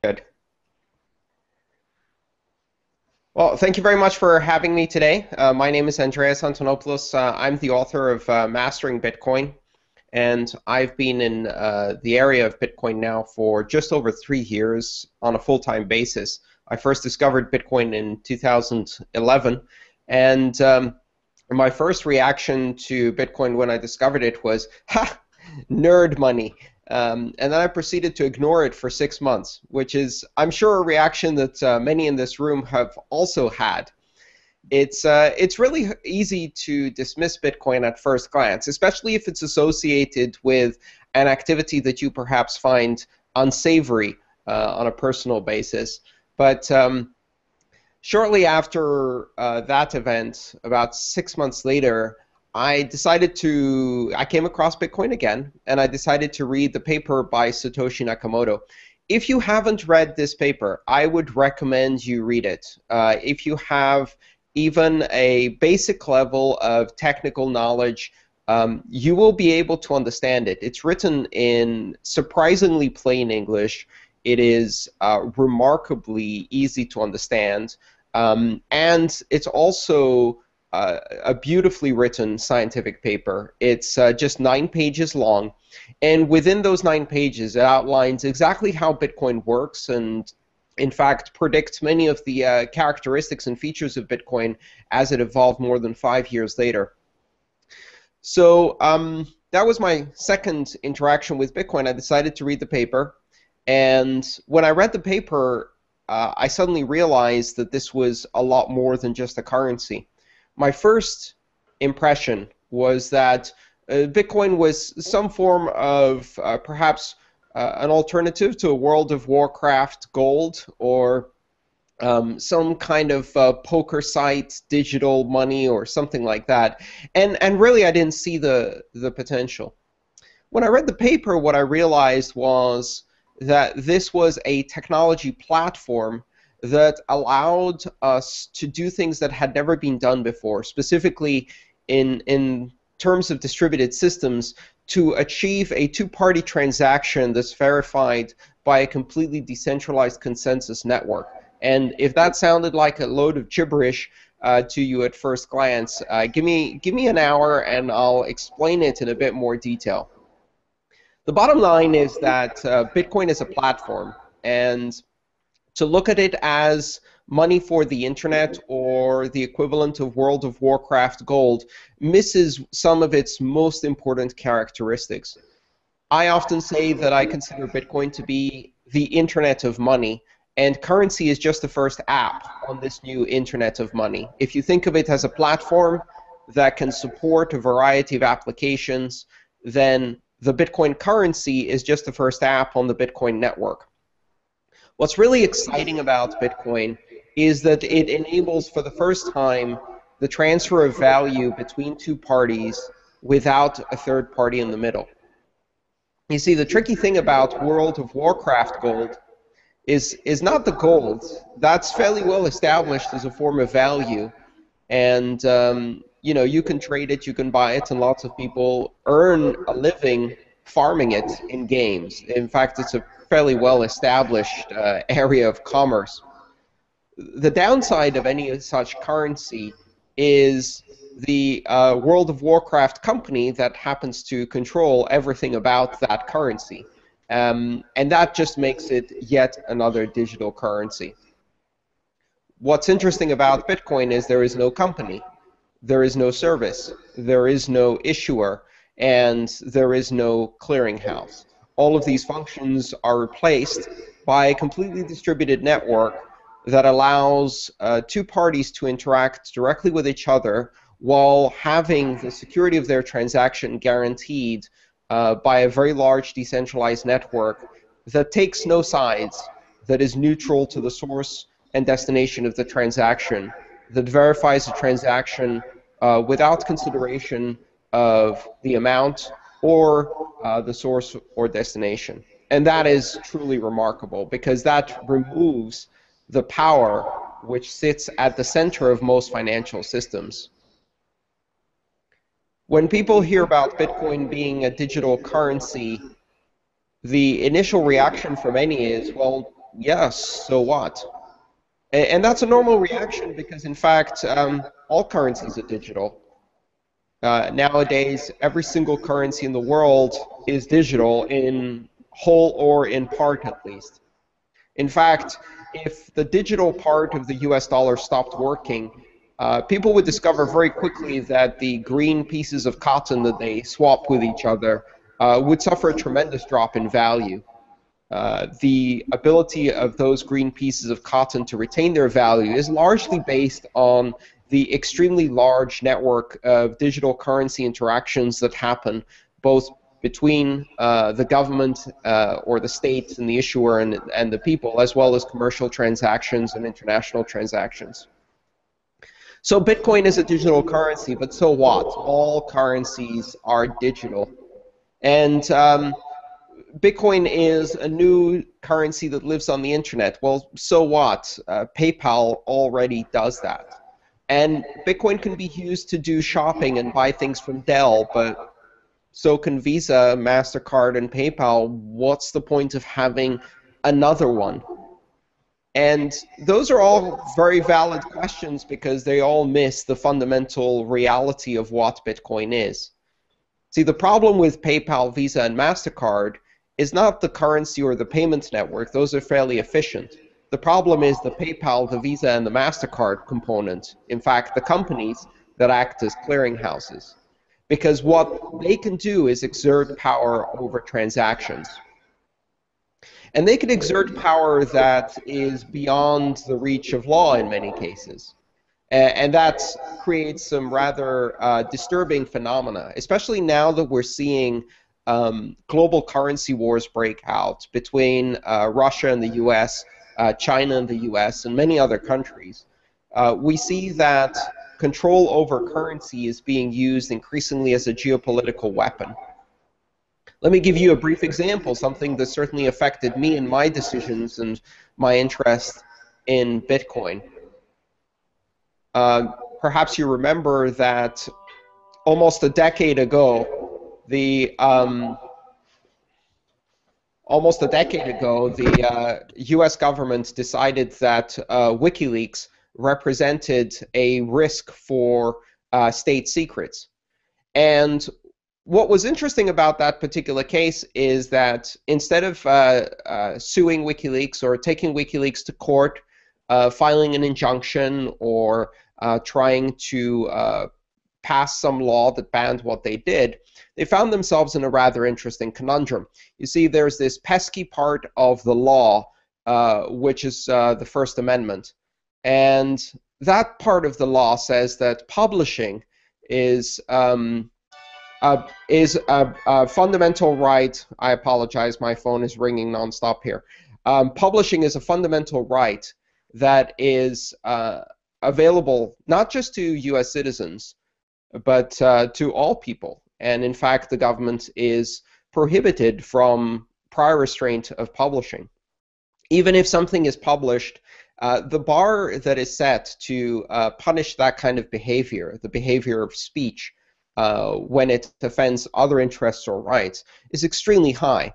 Good. Well, thank you very much for having me today. My name is Andreas Antonopoulos. I'm the author of Mastering Bitcoin, and I've been in the area of Bitcoin now for just over 3 years on a full-time basis. I first discovered Bitcoin in 2011, and my first reaction to Bitcoin when I discovered it was, ha, nerd money. And then I proceeded to ignore it for 6 months, which is, I'm sure, a reaction that many in this room have also had. It's really easy to dismiss Bitcoin at first glance, especially if it's associated with an activity that you perhaps find unsavory on a personal basis. But shortly after that event, about 6 months later, I came across Bitcoin again, and I decided to read the paper by Satoshi Nakamoto. If you haven't read this paper, I would recommend you read it. If you have even a basic level of technical knowledge, you will be able to understand it. It's written in surprisingly plain English. It is remarkably easy to understand. And it's also a beautifully written scientific paper. It's just 9 pages long. And within those 9 pages, it outlines exactly how Bitcoin works and, in fact, predicts many of the characteristics and features of Bitcoin as it evolved more than 5 years later. So that was my second interaction with Bitcoin. I decided to read the paper. And when I read the paper, I suddenly realized that this was a lot more than just a currency. My first impression was that Bitcoin was some form of perhaps an alternative to a World of Warcraft gold, or some kind of poker site, digital money, or something like that. And really, I didn't see the potential. When I read the paper, what I realized was that this was a technology platform that allowed us to do things that had never been done before, specifically in terms of distributed systems, to achieve a two-party transaction that's verified by a completely decentralized consensus network. And if that sounded like a load of gibberish to you at first glance, give me an hour and I'll explain it in a bit more detail. The bottom line is that Bitcoin is a platform, and to look at it as money for the internet or the equivalent of World of Warcraft gold misses some of its most important characteristics. I often say that I consider Bitcoin to be the internet of money, and currency is just the first app on this new internet of money. If you think of it as a platform that can support a variety of applications, then the Bitcoin currency is just the first app on the Bitcoin network. What's really exciting about Bitcoin is that it enables, for the first time, the transfer of value between two parties without a third party in the middle. You see, the tricky thing about World of Warcraft gold is not the gold. That's fairly well established as a form of value, and you know, you can trade it, you can buy it, and lots of people earn a living farming it in games. In fact, it's a fairly well-established area of commerce. The downside of any such currency is the World of Warcraft company that happens to control everything about that currency. And that just makes it yet another digital currency. What's interesting about Bitcoin is there is no company, there is no service, there is no issuer, and there is no clearinghouse. All of these functions are replaced by a completely distributed network that allows two parties to interact directly with each other while having the security of their transaction guaranteed by a very large decentralized network that takes no sides, that is neutral to the source and destination of the transaction, that verifies the transaction without consideration of the amount or the source or destination. And that is truly remarkable, because that removes the power which sits at the center of most financial systems. When people hear about Bitcoin being a digital currency, the initial reaction for many is, well, Yes, so what? And that's a normal reaction because, in fact, all currencies are digital. Nowadays, every single currency in the world is digital in whole or in part at least. In fact, if the digital part of the US dollar stopped working, people would discover very quickly that the green pieces of cotton that they swap with each other would suffer a tremendous drop in value. The ability of those green pieces of cotton to retain their value is largely based on the extremely large network of digital currency interactions that happen both between the government or the state and the issuer and the people, as well as commercial transactions and international transactions. So Bitcoin is a digital currency, but so what? All currencies are digital. And Bitcoin is a new currency that lives on the internet. Well, so what? PayPal already does that. And Bitcoin can be used to do shopping and buy things from Dell, but so can Visa, MasterCard, and PayPal. What's the point of having another one? And those are all very valid questions because they all miss the fundamental reality of what Bitcoin is. See, the problem with PayPal, Visa, and MasterCard is not the currency or the payment network. Those are fairly efficient. The problem is the PayPal, the Visa, and the MasterCard component. In fact, the companies that act as clearinghouses. Because what they can do is exert power over transactions. And they can exert power that is beyond the reach of law in many cases. And that creates some rather disturbing phenomena, especially now that we're seeing global currency wars break out between Russia and the US, China and the US, and many other countries. We see that control over currency is being used increasingly as a geopolitical weapon. Let me give you a brief example, something that certainly affected me in my decisions and my interest in Bitcoin. Perhaps you remember that almost a decade ago, the U.S. government decided that WikiLeaks represented a risk for state secrets. And what was interesting about that particular case is that instead of suing WikiLeaks or taking WikiLeaks to court, filing an injunction, or trying to pass some law that banned what they did, they found themselves in a rather interesting conundrum. You see, there's this pesky part of the law, which is the First Amendment. And that part of the law says that publishing is a fundamental right. I apologize, my phone is ringing nonstop here. Publishing is a fundamental right that is available not just to U.S. citizens, but to all people. And in fact, the government is prohibited from prior restraint of publishing. Even if something is published, the bar that is set to punish that kind of behavior, the behavior of speech, when it offends other interests or rights, is extremely high.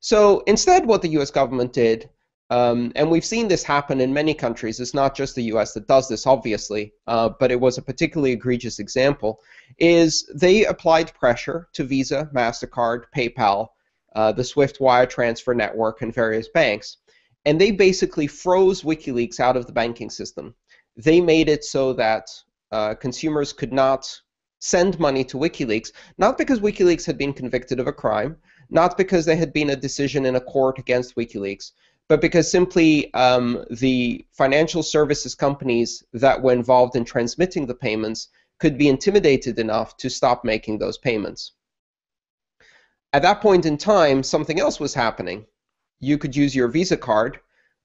So instead, what the U.S. government did, and we've seen this happen in many countries, it's not just the U.S. that does this, obviously, but it was a particularly egregious example, is they applied pressure to Visa, MasterCard, PayPal, the SWIFT wire transfer network, and various banks. And they basically froze WikiLeaks out of the banking system. They made it so that consumers could not send money to WikiLeaks, not because WikiLeaks had been convicted of a crime, not because there had been a decision in a court against WikiLeaks, but because simply the financial services companies that were involved in transmitting the payments could be intimidated enough to stop making those payments. At that point in time, something else was happening. You could use your Visa card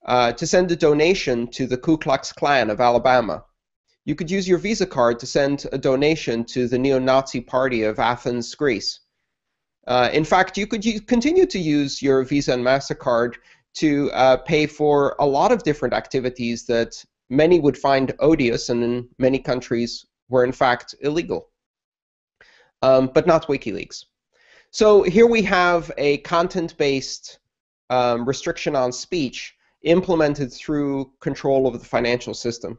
to send a donation to the Ku Klux Klan of Alabama. You could use your Visa card to send a donation to the neo-Nazi party of Athens, Greece. In fact, you could continue to use your Visa and MasterCard to pay for a lot of different activities that many would find odious and in many countries were in fact illegal, but not WikiLeaks. So here we have a content-based restriction on speech implemented through control of the financial system.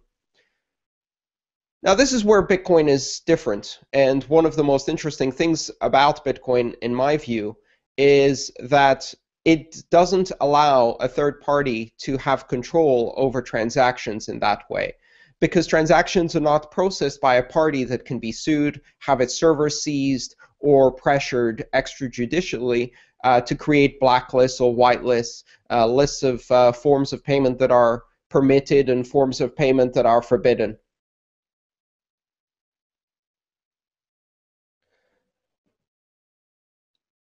Now, this is where Bitcoin is different, and one of the most interesting things about Bitcoin, in my view, is that it doesn't allow a third party to have control over transactions in that way, because transactions are not processed by a party that can be sued, have its servers seized, or pressured extrajudicially to create blacklists or whitelists, lists of forms of payment that are permitted and forms of payment that are forbidden.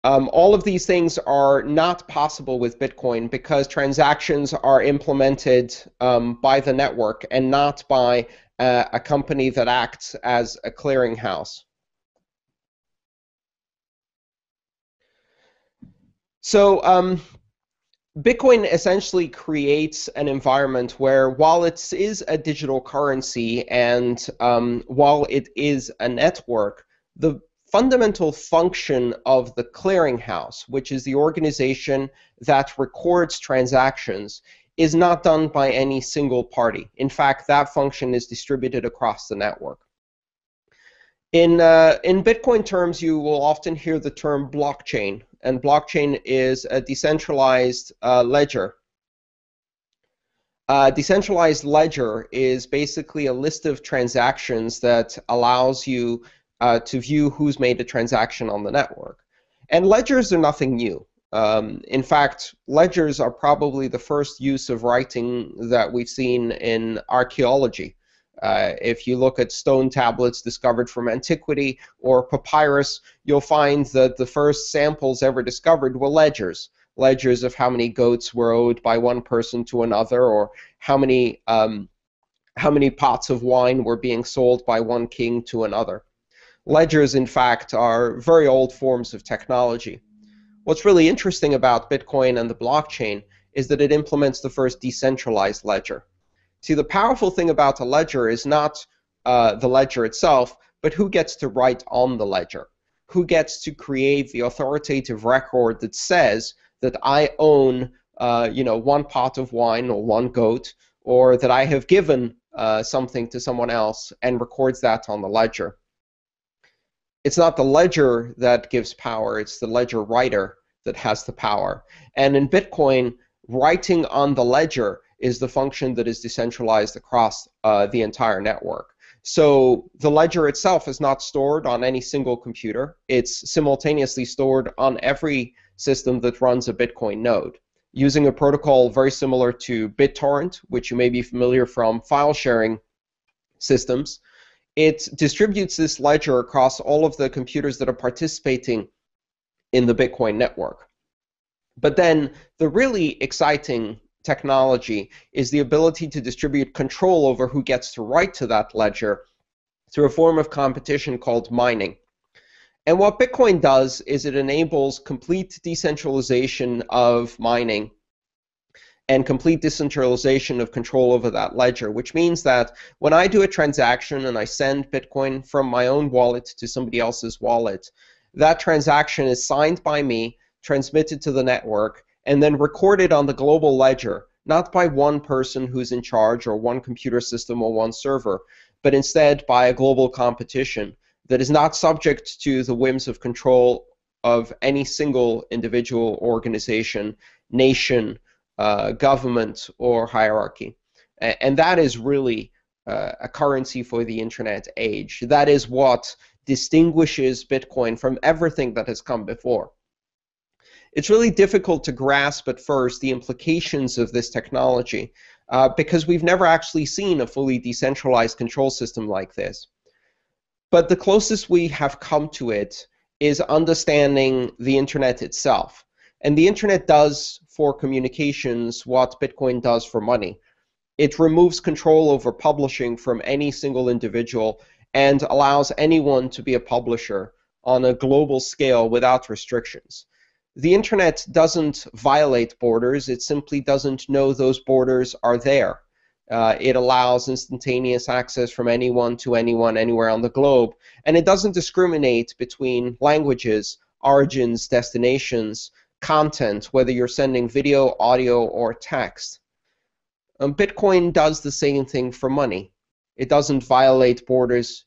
All of these things are not possible with Bitcoin because transactions are implemented by the network and not by a company that acts as a clearinghouse. So Bitcoin essentially creates an environment where, while it is a digital currency and while it is a network, the fundamental function of the clearinghouse, which is the organization that records transactions, is not done by any single party. In fact, that function is distributed across the network. In Bitcoin terms, you will often hear the term blockchain, and blockchain is a decentralized ledger. Decentralized ledger is basically a list of transactions that allows you to view who's made a transaction on the network. And ledgers are nothing new. In fact, ledgers are probably the first use of writing that we've seen in archaeology. If you look at stone tablets discovered from antiquity or papyrus, you'll find that the first samples ever discovered were ledgers. Ledgers of how many goats were owed by one person to another, or how many pots of wine were being sold by one king to another. Ledgers, in fact, are very old forms of technology. What's really interesting about Bitcoin and the blockchain is that it implements the first decentralized ledger. See, the powerful thing about a ledger is not the ledger itself, but who gets to write on the ledger. Who gets to create the authoritative record that says that I own one pot of wine or one goat, or that I have given something to someone else, and records that on the ledger. It's not the ledger that gives power, it's the ledger writer that has the power. And in Bitcoin, writing on the ledger is the function that is decentralized across the entire network. So the ledger itself is not stored on any single computer. It's simultaneously stored on every system that runs a Bitcoin node, using a protocol very similar to BitTorrent, which you may be familiar from file sharing systems. It distributes this ledger across all of the computers that are participating in the Bitcoin network. But then the really exciting technology is the ability to distribute control over who gets to write to that ledger through a form of competition called mining. And what Bitcoin does is it enables complete decentralization of mining and complete decentralization of control over that ledger, which means that when I do a transaction and I send Bitcoin from my own wallet to somebody else's wallet, that transaction is signed by me, transmitted to the network, and then recorded on the global ledger, not by one person who's in charge or one computer system or one server, but instead by a global competition that is not subject to the whims of control of any single individual, organization, nation, government, or hierarchy. And that is really a currency for the internet age. That is what distinguishes Bitcoin from everything that has come before. It's really difficult to grasp at first the implications of this technology because we've never actually seen a fully decentralized control system like this. But the closest we have come to it is understanding the internet itself. And the internet does for communications what Bitcoin does for money. It removes control over publishing from any single individual and allows anyone to be a publisher on a global scale without restrictions. The internet doesn't violate borders, it simply doesn't know those borders are there. It allows instantaneous access from anyone to anyone anywhere on the globe, and it doesn't discriminate between languages, origins, destinations, content, whether you're sending video, audio, or text. Bitcoin does the same thing for money. It doesn't violate borders.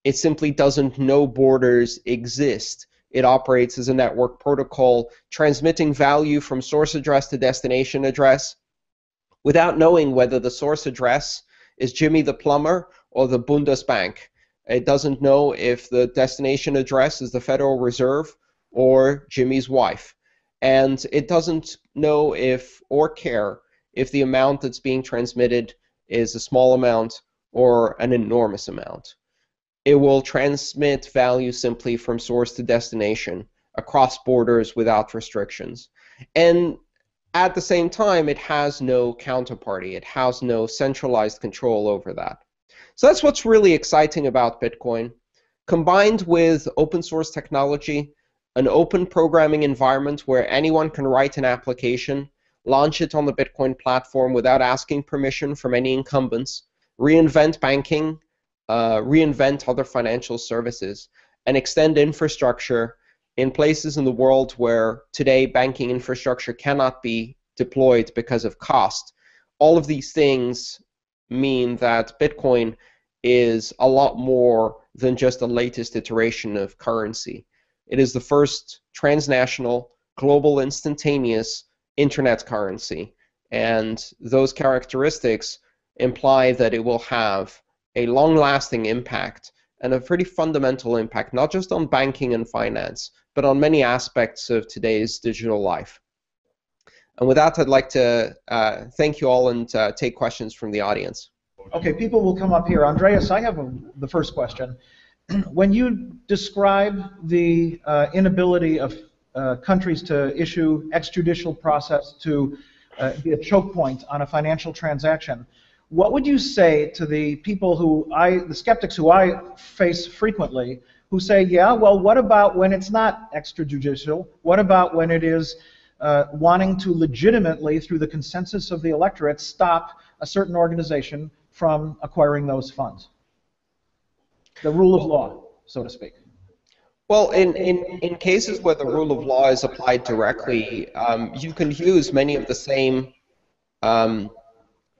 It simply doesn't know borders exist. It operates as a network protocol, transmitting value from source address to destination address without knowing whether the source address is Jimmy the plumber or the Bundesbank. It doesn't know if the destination address is the Federal Reserve or Jimmy's wife. And it doesn't know if or care if the amount that's being transmitted is a small amount or an enormous amount. It will transmit value simply from source to destination across borders without restrictions. And at the same time, it has no counterparty. It has no centralized control over that. So that's what's really exciting about Bitcoin. Combined with open source technology, an open programming environment where anyone can write an application, launch it on the Bitcoin platform without asking permission from any incumbents, reinvent banking, reinvent other financial services, and extend infrastructure in places in the world where today banking infrastructure cannot be deployed because of cost. All of these things mean that Bitcoin is a lot more than just the latest iteration of currency. It is the first transnational, global, instantaneous internet currency. And those characteristics imply that it will have a long-lasting impact and a pretty fundamental impact, not just on banking and finance, but on many aspects of today's digital life. And with that, I'd like to thank you all and take questions from the audience. Okay, people will come up here. Andreas, I have the first question. When you describe the inability of countries to issue extrajudicial process to be a choke point on a financial transaction, what would you say to the people the skeptics who I face frequently, who say, yeah, well, what about when it's not extrajudicial? What about when it is wanting to legitimately, through the consensus of the electorate, stop a certain organization from acquiring those funds? The rule of law, so to speak. Well, in cases where the rule of law is applied directly, you can use many of the same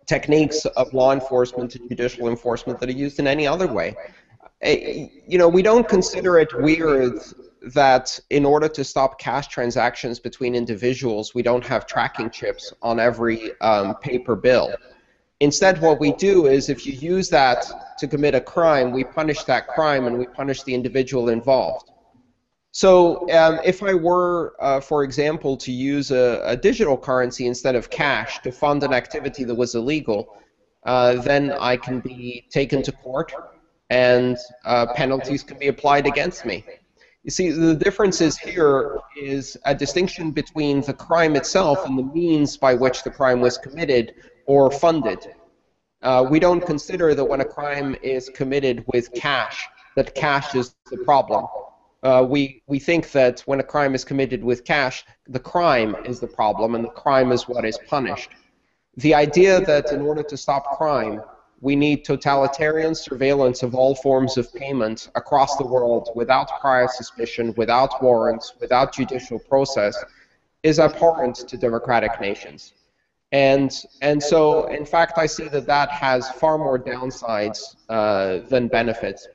techniques of law enforcement and judicial enforcement that are used in any other way. We don't consider it weird that in order to stop cash transactions between individuals, we don't have tracking chips on every paper bill. Instead, what we do is if you use that to commit a crime, we punish that crime and we punish the individual involved. So if I were, for example, to use a digital currency instead of cash to fund an activity that was illegal, then I can be taken to court and penalties can be applied against me. You see, the difference here is a distinction between the crime itself and the means by which the crime was committed or funded. We don't consider that when a crime is committed with cash, that cash is the problem. We think that when a crime is committed with cash, the crime is the problem, and the crime is what is punished. The idea that in order to stop crime, we need totalitarian surveillance of all forms of payment across the world without prior suspicion, without warrants, without judicial process, is abhorrent to democratic nations. And so, in fact, I see that has far more downsides than benefits.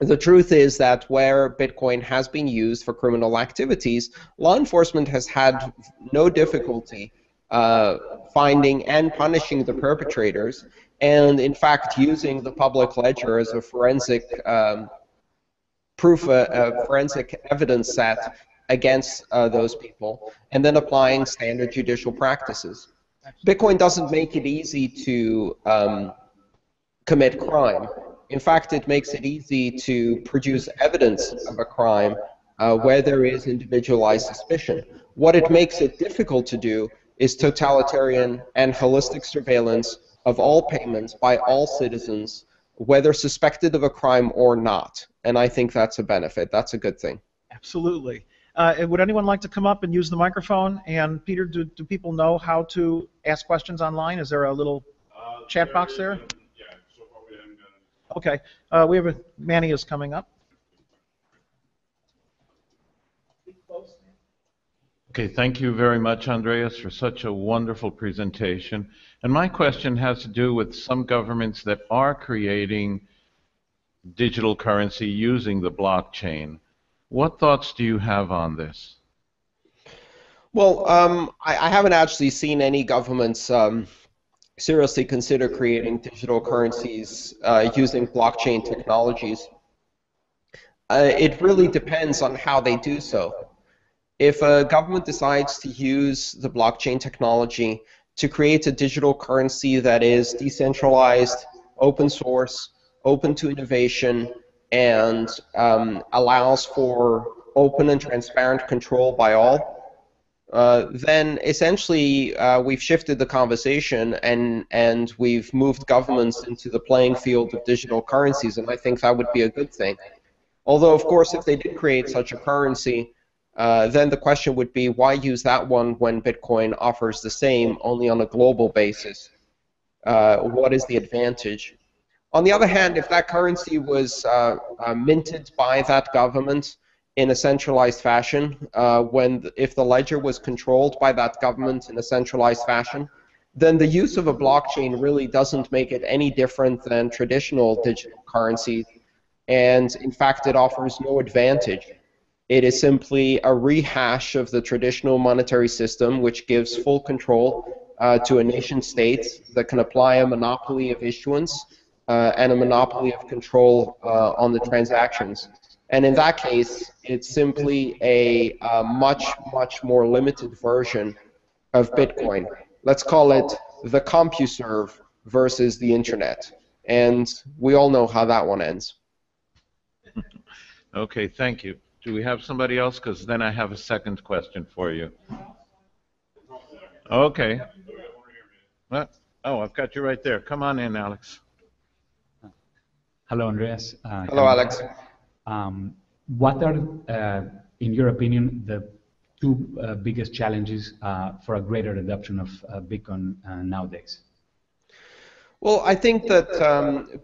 The truth is that where Bitcoin has been used for criminal activities, law enforcement has had no difficulty finding and punishing the perpetrators, and in fact using the public ledger as a forensic forensic evidence set against those people, and then applying standard judicial practices. Bitcoin doesn't make it easy to commit crime. In fact, it makes it easy to produce evidence of a crime where there is individualized suspicion. What it makes it difficult to do is totalitarian and holistic surveillance of all payments by all citizens, whether suspected of a crime or not. And I think that's a benefit. That's a good thing. Absolutely. Would anyone like to come up and use the microphone? And Peter, do people know how to ask questions online? Is there a little chat box there? Okay, we have Manny is coming up. Okay, thank you very much, Andreas, for such a wonderful presentation. And my question has to do with some governments that are creating digital currency using the blockchain. What thoughts do you have on this? Well, I haven't actually seen any governments seriously consider creating digital currencies using blockchain technologies. It really depends on how they do so. If a government decides to use the blockchain technology to create a digital currency that is decentralized, open source, open to innovation, and allows for open and transparent control by all, then essentially we've shifted the conversation and we've moved governments into the playing field of digital currencies, and I think that would be a good thing. Although, of course, if they did create such a currency, then the question would be, why use that one when Bitcoin offers the same, only on a global basis? What is the advantage? On the other hand, if that currency was minted by that government in a centralized fashion, if the ledger was controlled by that government in a centralized fashion, then the use of a blockchain really doesn't make it any different than traditional digital currencies, and in fact it offers no advantage. It is simply a rehash of the traditional monetary system, which gives full control to a nation state that can apply a monopoly of issuance and a monopoly of control on the transactions. And in that case, it's simply a much, much more limited version of Bitcoin. Let's call it the CompuServe versus the Internet. And we all know how that one ends. Okay, thank you. Do we have somebody else? Because then I have a second question for you. Okay. Well, oh, I've got you right there. Come on in, Alex. Hello, Andreas. Hello, Alex. What are, in your opinion, the two biggest challenges for a greater adoption of Bitcoin nowadays? Well, I think that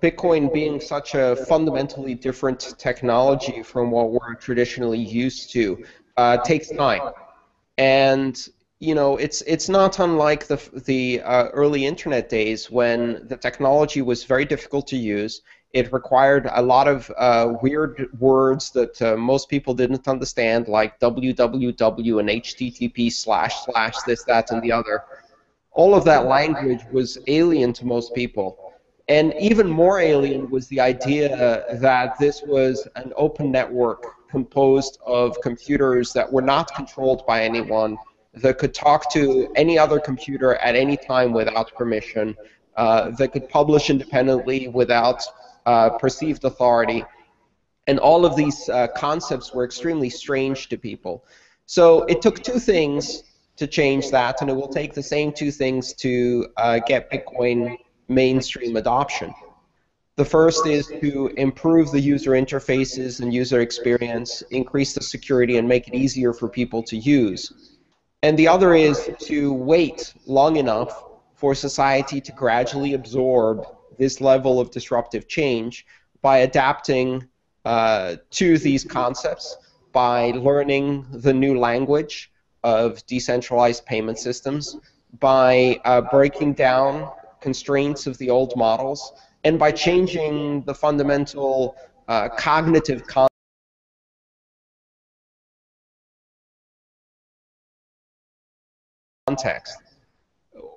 Bitcoin being such a fundamentally different technology from what we're traditionally used to takes time. And you know, it's not unlike the early internet days when the technology was very difficult to use. It required a lot of weird words that most people didn't understand, like www and http / this, that, and the other. All of that language was alien to most people. And even more alien was the idea that this was an open network composed of computers that were not controlled by anyone, that could talk to any other computer at any time without permission, that could publish independently without perceived authority. And all of these concepts were extremely strange to people. So it took two things to change that, and it will take the same two things to get Bitcoin mainstream adoption. The first is to improve the user interfaces and user experience, increase the security, and make it easier for people to use. And the other is to wait long enough for society to gradually absorb this level of disruptive change by adapting to these concepts, by learning the new language of decentralized payment systems, by breaking down constraints of the old models, and by changing the fundamental cognitive context.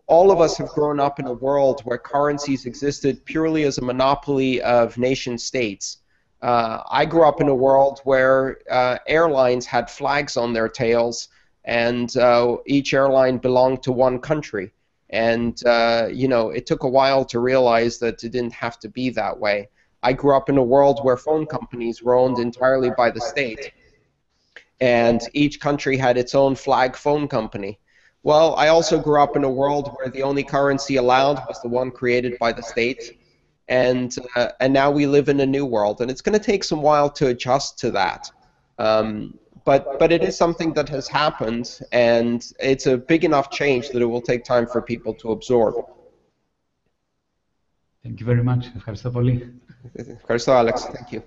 All of us have grown up in a world where currencies existed purely as a monopoly of nation states. I grew up in a world where airlines had flags on their tails, and each airline belonged to one country. And you know, it took a while to realize that it didn't have to be that way. I grew up in a world where phone companies were owned entirely by the state, and each country had its own flag phone company. Well, I also grew up in a world where the only currency allowed was the one created by the state, and now we live in a new world, and it's going to take some while to adjust to that. But it is something that has happened, and it's a big enough change that it will take time for people to absorb. Thank you very much. Ευχαριστώ πολύ. Ευχαριστώ, Alex. Thank you.